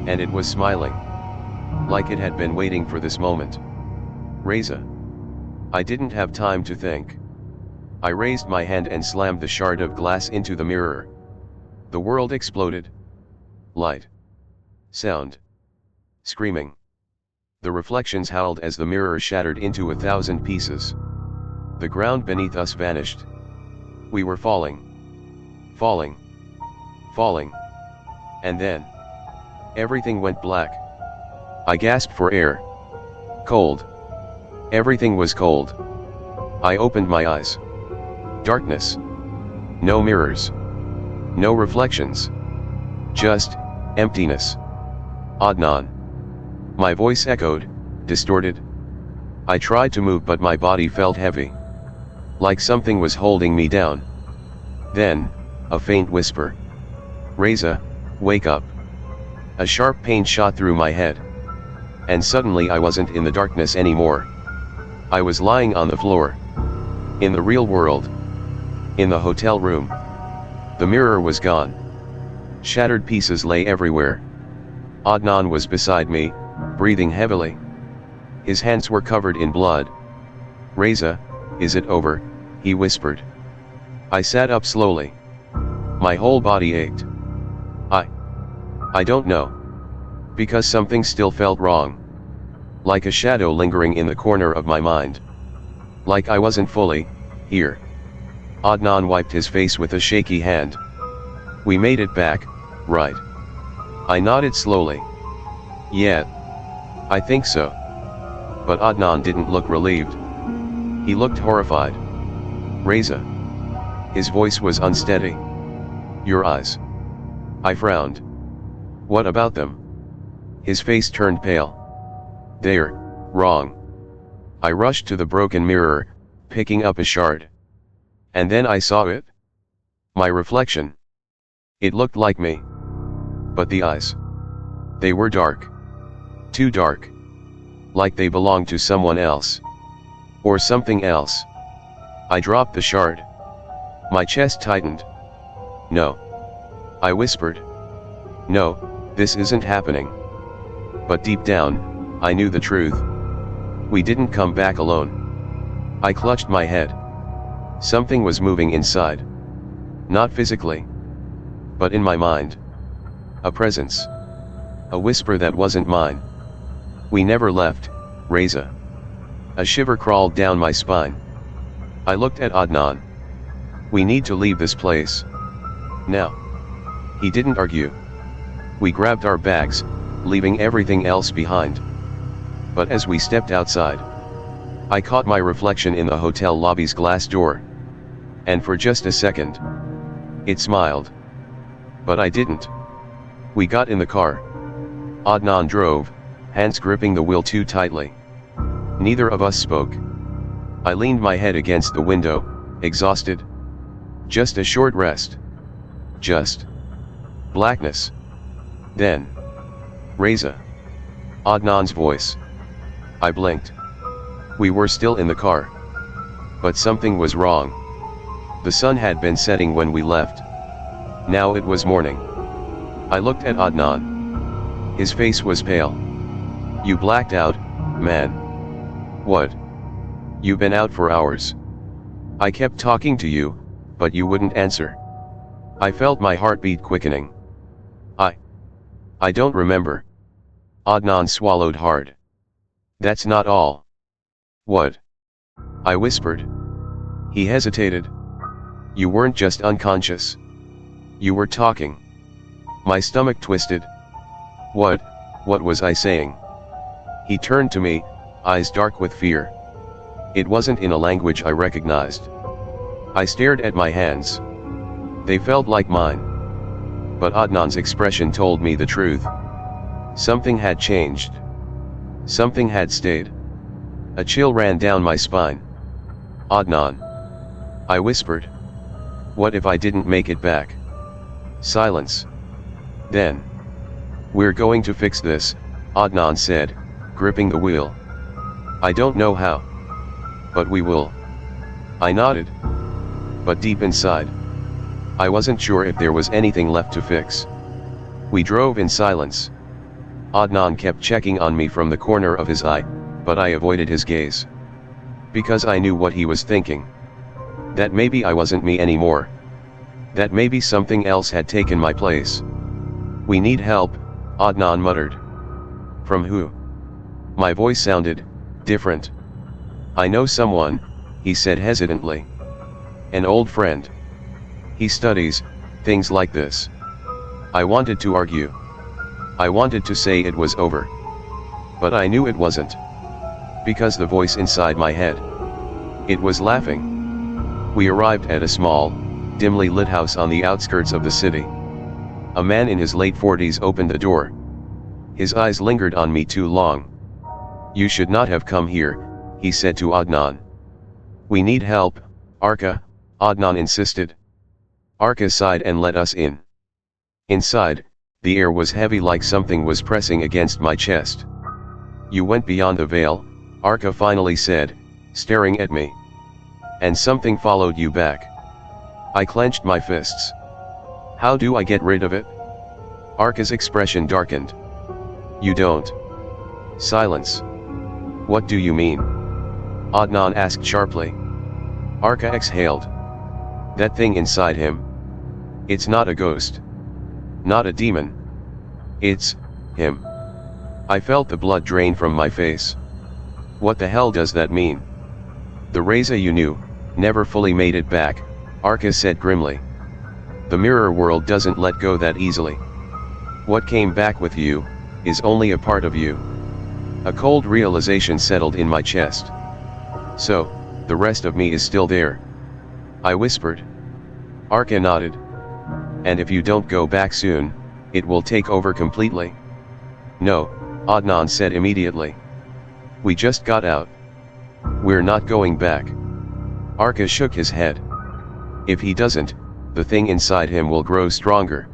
And it was smiling. Like it had been waiting for this moment. "Reza." I didn't have time to think. I raised my hand and slammed the shard of glass into the mirror. The world exploded. Light. Sound. Screaming. The reflections howled as the mirror shattered into 1,000 pieces. The ground beneath us vanished. We were falling. Falling. Falling. And then, everything went black. I gasped for air. Cold. Everything was cold. I opened my eyes. Darkness. No mirrors. No reflections. Just emptiness. Adnan. My voice echoed, distorted. I tried to move but my body felt heavy. Like something was holding me down. Then, a faint whisper. Reza, wake up. A sharp pain shot through my head. And suddenly I wasn't in the darkness anymore. I was lying on the floor. In the real world. In the hotel room. The mirror was gone. Shattered pieces lay everywhere. Adnan was beside me, breathing heavily. His hands were covered in blood. Reza, is it over? He whispered. I sat up slowly. My whole body ached. I don't know. Because something still felt wrong. Like a shadow lingering in the corner of my mind. Like I wasn't fully here. Adnan wiped his face with a shaky hand. We made it back, right? I nodded slowly. Yeah. I think so. But Adnan didn't look relieved. He looked horrified. Reza. His voice was unsteady. Your eyes. I frowned. What about them? His face turned pale. They're wrong. I rushed to the broken mirror, picking up a shard. And then I saw it. My reflection. It looked like me. But the eyes. They were dark. Too dark. Like they belonged to someone else. Or something else. I dropped the shard. My chest tightened. No. I whispered. No, this isn't happening. But deep down, I knew the truth. We didn't come back alone. I clutched my head. Something was moving inside. Not physically. But in my mind. A presence. A whisper that wasn't mine. We never left, Reza. A shiver crawled down my spine. I looked at Adnan. We need to leave this place. Now. He didn't argue. We grabbed our bags, leaving everything else behind. But as we stepped outside, I caught my reflection in the hotel lobby's glass door. And for just a second, it smiled. But I didn't. We got in the car. Adnan drove, hands gripping the wheel too tightly. Neither of us spoke. I leaned my head against the window, exhausted. Just a short rest. Just blackness. Then, Reza. Adnan's voice. I blinked. We were still in the car. But something was wrong. The sun had been setting when we left. Now it was morning. I looked at Adnan. His face was pale. You blacked out, man. What? You've been out for hours. I kept talking to you, but you wouldn't answer. I felt my heartbeat quickening. I don't remember. Adnan swallowed hard. That's not all. What? I whispered. He hesitated. You weren't just unconscious. You were talking. My stomach twisted. What was I saying? He turned to me, eyes dark with fear. It wasn't in a language I recognized. I stared at my hands. They felt like mine. But Adnan's expression told me the truth. Something had changed. Something had stayed. A chill ran down my spine. Adnan. I whispered. What if I didn't make it back? Silence. Then. We're going to fix this, Adnan said, gripping the wheel. I don't know how. But we will. I nodded. But deep inside, I wasn't sure if there was anything left to fix. We drove in silence. Adnan kept checking on me from the corner of his eye, but I avoided his gaze. Because I knew what he was thinking. That maybe I wasn't me anymore. That maybe something else had taken my place. We need help, Adnan muttered. From who? My voice sounded different. I know someone, he said hesitantly. An old friend. He studies things like this. I wanted to argue. I wanted to say it was over. But I knew it wasn't. Because the voice inside my head. It was laughing. We arrived at a small, dimly lit house on the outskirts of the city. A man in his late 40s opened the door. His eyes lingered on me too long. You should not have come here, he said to Adnan. We need help, Arka, Adnan insisted. Arka sighed and let us in. Inside, the air was heavy like something was pressing against my chest. You went beyond the veil, Arka finally said, staring at me. And something followed you back. I clenched my fists. How do I get rid of it? Arka's expression darkened. You don't. Silence. What do you mean? Adnan asked sharply. Arka exhaled. That thing inside him. It's not a ghost. Not a demon. It's him. I felt the blood drain from my face. What the hell does that mean? The Reza you knew never fully made it back, Arka said grimly. The mirror world doesn't let go that easily. What came back with you is only a part of you. A cold realization settled in my chest. So, the rest of me is still there. I whispered. Arka nodded. And if you don't go back soon, it will take over completely. No, Adnan said immediately. We just got out. We're not going back. Arka shook his head. If he doesn't, the thing inside him will grow stronger.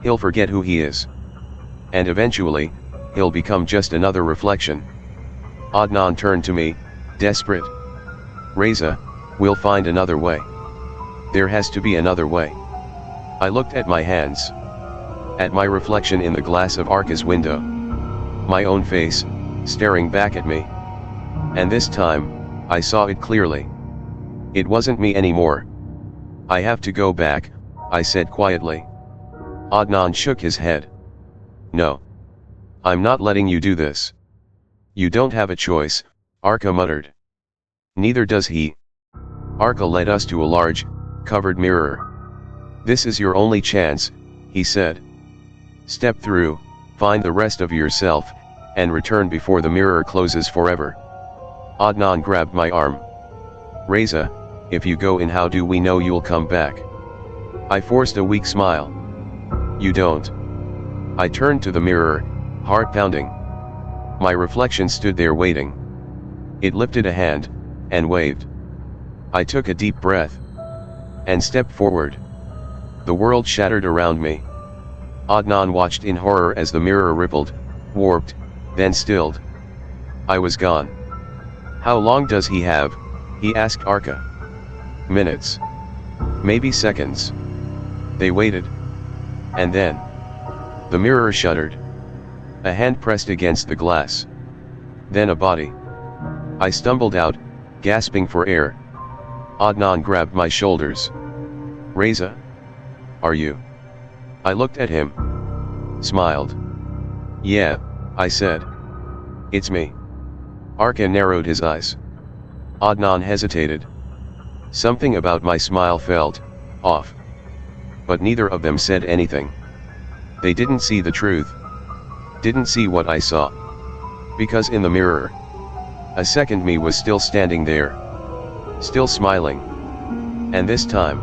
He'll forget who he is. And eventually, he'll become just another reflection. Adnan turned to me, desperate. Reza, we'll find another way. There has to be another way. I looked at my hands. At my reflection in the glass of Arka's window. My own face, staring back at me. And this time, I saw it clearly. It wasn't me anymore. I have to go back, I said quietly. Adnan shook his head. No. I'm not letting you do this. You don't have a choice, Arka muttered. Neither does he. Arka led us to a large, covered mirror. This is your only chance, he said. Step through, find the rest of yourself, and return before the mirror closes forever. Adnan grabbed my arm. Reza, if you go in, how do we know you'll come back? I forced a weak smile. You don't. I turned to the mirror, heart pounding. My reflection stood there waiting. It lifted a hand, and waved. I took a deep breath. And stepped forward. The world shattered around me. Adnan watched in horror as the mirror rippled, warped, then stilled. I was gone. How long does he have? He asked Arka. Minutes. Maybe seconds. They waited. And then. The mirror shuddered. A hand pressed against the glass. Then a body. I stumbled out, gasping for air. Adnan grabbed my shoulders. Reza? Are you? I looked at him. Smiled. Yeah, I said. It's me. Arka narrowed his eyes. Adnan hesitated. Something about my smile felt off. But neither of them said anything. They didn't see the truth. Didn't see what I saw. Because in the mirror, a second me was still standing there. Still smiling. And this time,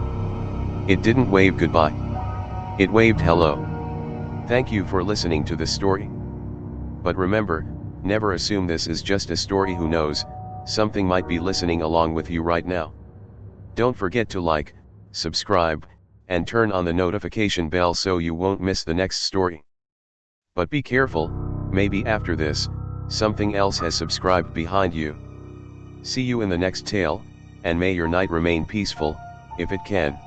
it didn't wave goodbye. It waved hello. Thank you for listening to this story. But remember, never assume this is just a story. Who knows, something might be listening along with you right now. Don't forget to like, subscribe, and turn on the notification bell so you won't miss the next story. But be careful, maybe after this, something else has subscribed behind you. See you in the next tale, and may your night remain peaceful, if it can.